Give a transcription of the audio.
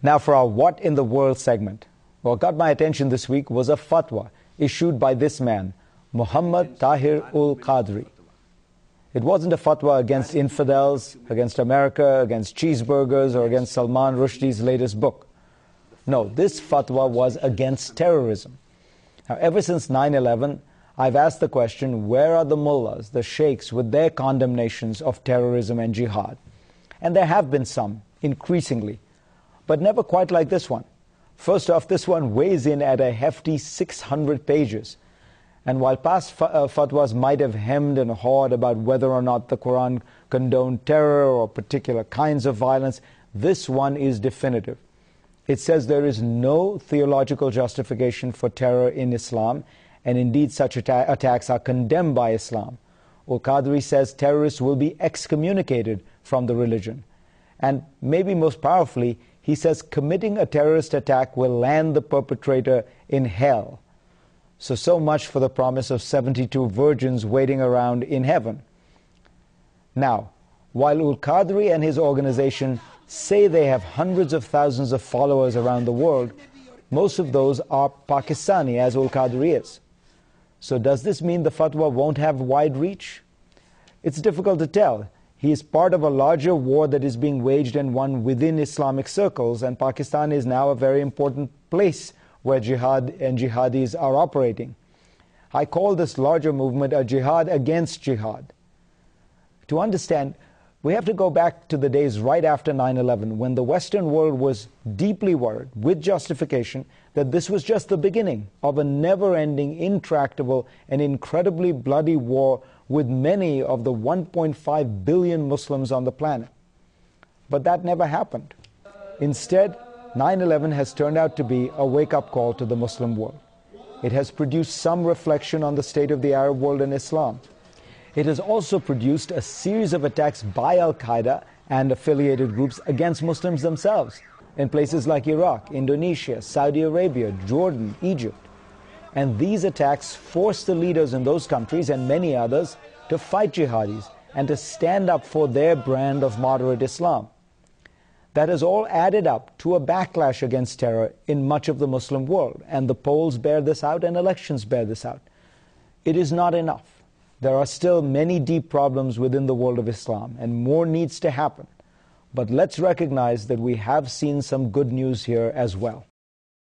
Now for our What in the World segment. What got my attention this week was a fatwa issued by this man, Muhammad Tahir Qadri. It wasn't a fatwa against infidels, against America, against cheeseburgers, or against Salman Rushdie's latest book. No, this fatwa was against terrorism. Now, ever since 9/11, I've asked the question, where are the mullahs, the sheikhs, with their condemnations of terrorism and jihad? And there have been some, increasingly, but never quite like this one. First off, this one weighs in at a hefty 600 pages. And while past fatwas might have hemmed and hawed about whether or not the Quran condoned terror or particular kinds of violence, this one is definitive. It says there is no theological justification for terror in Islam, and indeed such attacks are condemned by Islam. Qadri says terrorists will be excommunicated from the religion. And maybe most powerfully, he says committing a terrorist attack will land the perpetrator in hell. So much for the promise of 72 virgins waiting around in heaven. Now, while Qadri and his organization say they have hundreds of thousands of followers around the world, most of those are Pakistani, as Qadri is. So does this mean the fatwa won't have wide reach? It's difficult to tell. He is part of a larger war that is being waged and won within Islamic circles, and Pakistan is now a very important place where jihad and jihadis are operating. I call this larger movement a jihad against jihad. To understand, we have to go back to the days right after 9/11, when the Western world was deeply worried, with justification, that this was just the beginning of a never-ending, intractable, and incredibly bloody war with many of the 1.5 billion Muslims on the planet. But that never happened. Instead, 9/11 has turned out to be a wake-up call to the Muslim world. It has produced some reflection on the state of the Arab world and Islam. It has also produced a series of attacks by Al-Qaeda and affiliated groups against Muslims themselves in places like Iraq, Indonesia, Saudi Arabia, Jordan, Egypt. And these attacks force the leaders in those countries and many others to fight jihadis and to stand up for their brand of moderate Islam. That has all added up to a backlash against terror in much of the Muslim world, and the polls bear this out and elections bear this out. It is not enough. There are still many deep problems within the world of Islam, and more needs to happen. But let's recognize that we have seen some good news here as well.